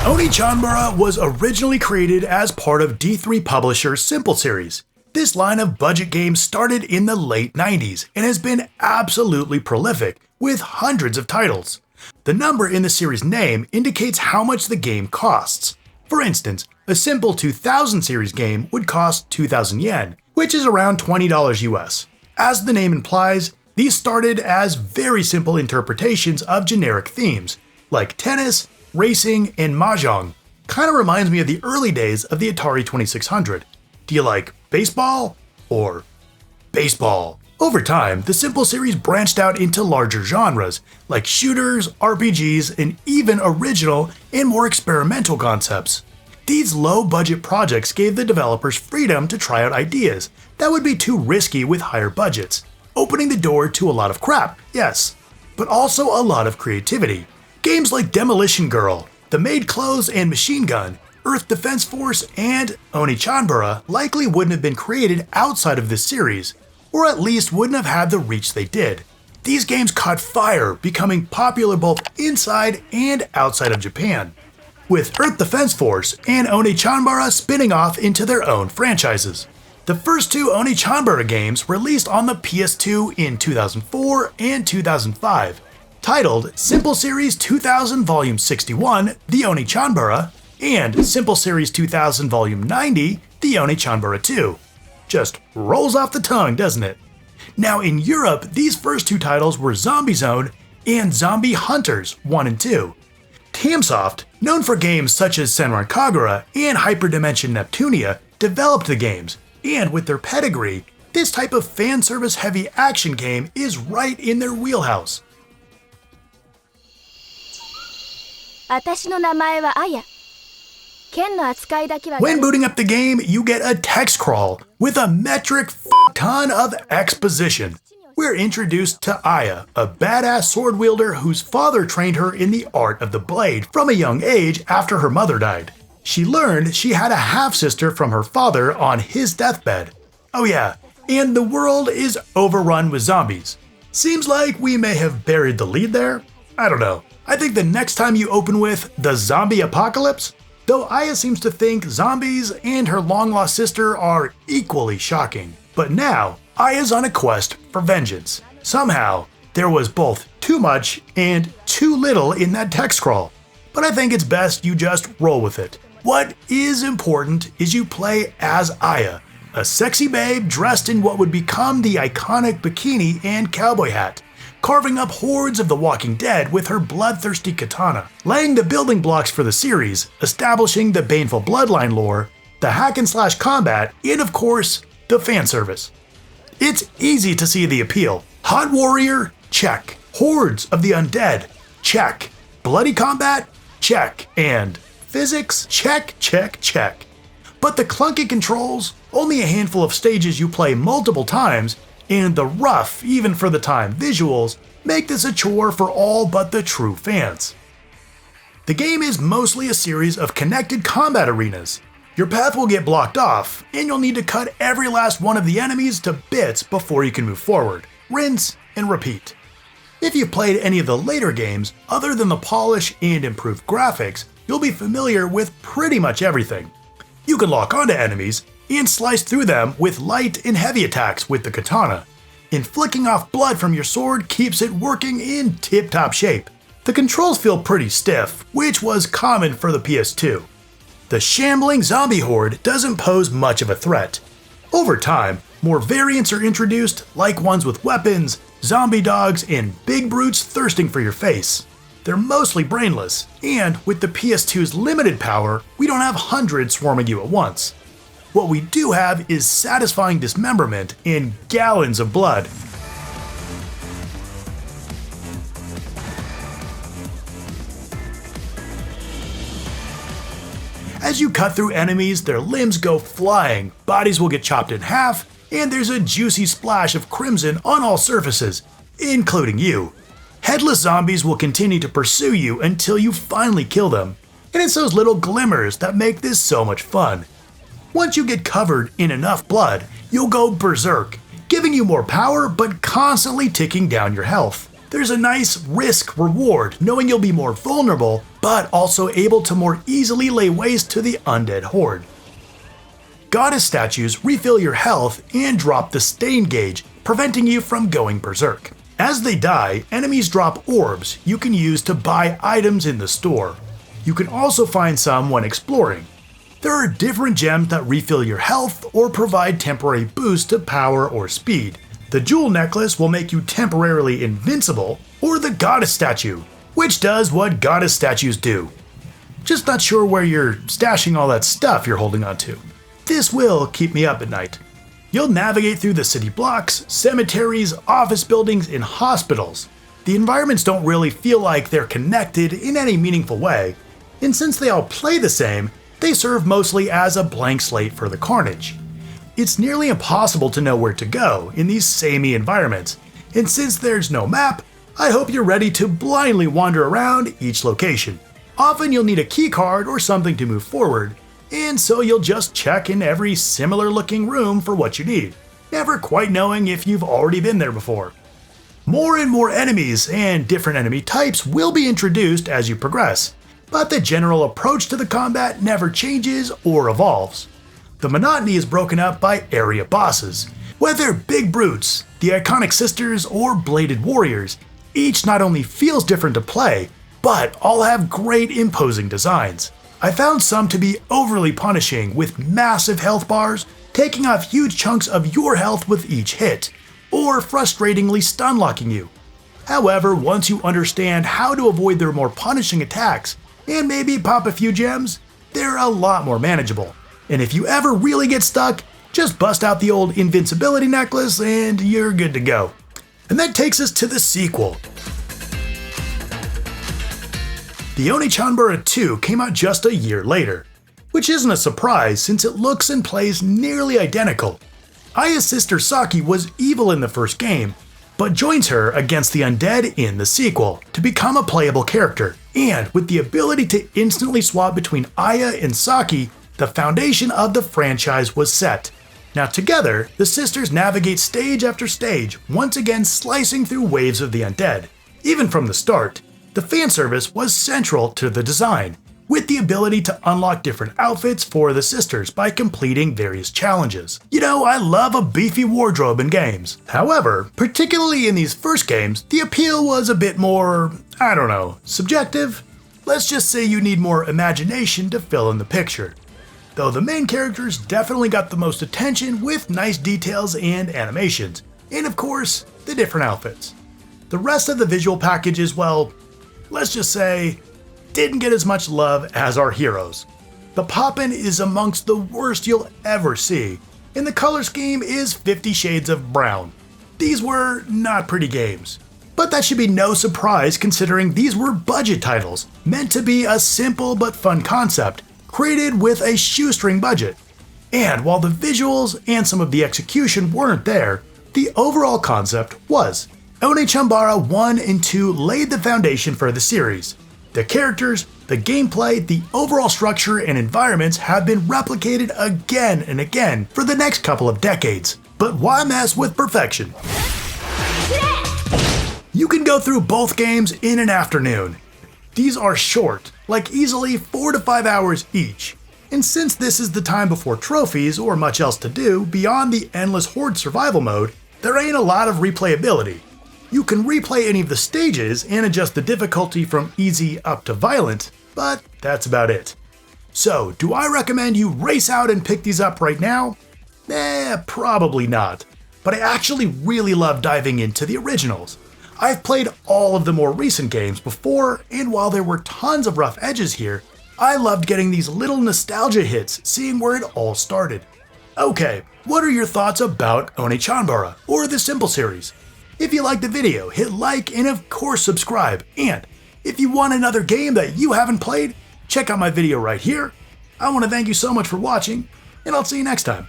Onechanbara was originally created as part of D3 publisher Simple Series. This line of budget games started in the late 90s and has been absolutely prolific, with hundreds of titles. The number in the series name indicates how much the game costs. For instance, a simple 2000 series game would cost 2,000 yen, which is around $20 US. As the name implies, these started as very simple interpretations of generic themes, like tennis, racing, and mahjong. Kinda reminds me of the early days of the Atari 2600. Do you like baseball or baseball? Over time, the Simple series branched out into larger genres, like shooters, RPGs, and even original and more experimental concepts. These low-budget projects gave the developers freedom to try out ideas that would be too risky with higher budgets, opening the door to a lot of crap, yes, but also a lot of creativity. Games like Demolition Girl, The Maid Clothes and Machine Gun, Earth Defense Force, and Onechanbara likely wouldn't have been created outside of this series, or at least wouldn't have had the reach they did. These games caught fire, becoming popular both inside and outside of Japan, with Earth Defense Force and Onechanbara spinning off into their own franchises. The first two Onechanbara games released on the PS2 in 2004 and 2005, titled Simple Series 2000 Volume 61, The Onechanbara, and Simple Series 2000 Volume 90, The Onechanbara 2. Just rolls off the tongue, doesn't it? Now in Europe, these first two titles were Zombie Zone and Zombie Hunters 1 and 2. Tamsoft, known for games such as Senran Kagura and Hyperdimension Neptunia, developed the games, and with their pedigree, this type of fan service heavy action game is right in their wheelhouse. 私の名前はアヤ。剣の扱いだけは When booting up the game, you get a text crawl with a metric ton of exposition. We're introduced to Aya, a badass sword wielder whose father trained her in the art of the blade from a young age after her mother died. She learned she had a half-sister from her father on his deathbed. Oh yeah, and the world is overrun with zombies. Seems like we may have buried the lead there? I don't know. I think the next time you open with the zombie apocalypse, though Aya seems to think zombies and her long-lost sister are equally shocking. But now, Aya's on a quest for vengeance. Somehow, there was both too much and too little in that text scroll. But I think it's best you just roll with it. What is important is you play as Aya, a sexy babe dressed in what would become the iconic bikini and cowboy hat, carving up hordes of the Walking Dead with her bloodthirsty katana, laying the building blocks for the series, establishing the baneful bloodline lore, the hack-and-slash combat, and of course, the fan service. It's easy to see the appeal. Hot Warrior? Check. Hordes of the Undead? Check. Bloody combat? Check. And physics? Check, check, check. But the clunky controls, only a handful of stages you play multiple times, and the rough, even for the time, visuals make this a chore for all but the true fans. The game is mostly a series of connected combat arenas. Your path will get blocked off, and you'll need to cut every last one of the enemies to bits before you can move forward. Rinse and repeat. If you've played any of the later games, other than the polish and improved graphics, you'll be familiar with pretty much everything. You can lock onto enemies and slice through them with light and heavy attacks with the katana. And flicking off blood from your sword keeps it working in tip-top shape. The controls feel pretty stiff, which was common for the PS2. The shambling zombie horde doesn't pose much of a threat. Over time, more variants are introduced, like ones with weapons, zombie dogs, and big brutes thirsting for your face. They're mostly brainless, and with the PS2's limited power, we don't have hundreds swarming you at once. What we do have is satisfying dismemberment and gallons of blood. As you cut through enemies, their limbs go flying, bodies will get chopped in half, and there's a juicy splash of crimson on all surfaces, including you. Headless zombies will continue to pursue you until you finally kill them, and it's those little glimmers that make this so much fun. Once you get covered in enough blood, you'll go berserk, giving you more power but constantly ticking down your health. There's a nice risk-reward knowing you'll be more vulnerable, but also able to more easily lay waste to the undead horde. Goddess statues refill your health and drop the stain gauge, preventing you from going berserk. As they die, enemies drop orbs you can use to buy items in the store. You can also find some when exploring. There are different gems that refill your health or provide temporary boosts to power or speed. The jewel necklace will make you temporarily invincible, or the goddess statue, which does what goddess statues do. Just not sure where you're stashing all that stuff you're holding onto. This will keep me up at night. You'll navigate through the city blocks, cemeteries, office buildings, and hospitals. The environments don't really feel like they're connected in any meaningful way, and since they all play the same, they serve mostly as a blank slate for the carnage. It's nearly impossible to know where to go in these samey environments, and since there's no map, I hope you're ready to blindly wander around each location. Often you'll need a keycard or something to move forward, and so you'll just check in every similar looking room for what you need, never quite knowing if you've already been there before. More and more enemies and different enemy types will be introduced as you progress, but the general approach to the combat never changes or evolves. The monotony is broken up by area bosses. Whether big brutes, the iconic sisters, or bladed warriors, each not only feels different to play, but all have great imposing designs. I found some to be overly punishing with massive health bars, taking off huge chunks of your health with each hit, or frustratingly stun locking you. However, once you understand how to avoid their more punishing attacks, and maybe pop a few gems, they're a lot more manageable. And if you ever really get stuck, just bust out the old invincibility necklace and you're good to go. And that takes us to the sequel. The Onechanbara 2 came out just a year later, which isn't a surprise since it looks and plays nearly identical. Aya's sister Saki was evil in the first game, but joins her against the undead in the sequel to become a playable character. And with the ability to instantly swap between Aya and Saki, the foundation of the franchise was set. Now together, the sisters navigate stage after stage, once again slicing through waves of the undead. Even from the start, the fanservice was central to the design, with the ability to unlock different outfits for the sisters by completing various challenges. You know, I love a beefy wardrobe in games. However, particularly in these first games, the appeal was a bit more, subjective? Let's just say you need more imagination to fill in the picture. Though the main characters definitely got the most attention with nice details and animations, and of course, the different outfits. The rest of the visual packages, well, let's just say, didn't get as much love as our heroes. The poppin' is amongst the worst you'll ever see, and the color scheme is 50 Shades of Brown. These were not pretty games. But that should be no surprise considering these were budget titles, meant to be a simple but fun concept, created with a shoestring budget. And while the visuals and some of the execution weren't there, the overall concept was. Onechanbara 1 and 2 laid the foundation for the series. The characters, the gameplay, the overall structure and environments have been replicated again and again for the next couple of decades. But why mess with perfection? You can go through both games in an afternoon. These are short, like easily 4 to 5 hours each. And since this is the time before trophies or much else to do beyond the endless horde survival mode, there ain't a lot of replayability. You can replay any of the stages and adjust the difficulty from easy up to violent, but that's about it. So, do I recommend you race out and pick these up right now? Probably not. But I actually really love diving into the originals. I've played all of the more recent games before, and while there were tons of rough edges here, I loved getting these little nostalgia hits, seeing where it all started. Okay, what are your thoughts about Onechanbara, or the Simple series? If you liked the video, hit like and of course subscribe, and if you want another game that you haven't played, check out my video right here. I want to thank you so much for watching, and I'll see you next time.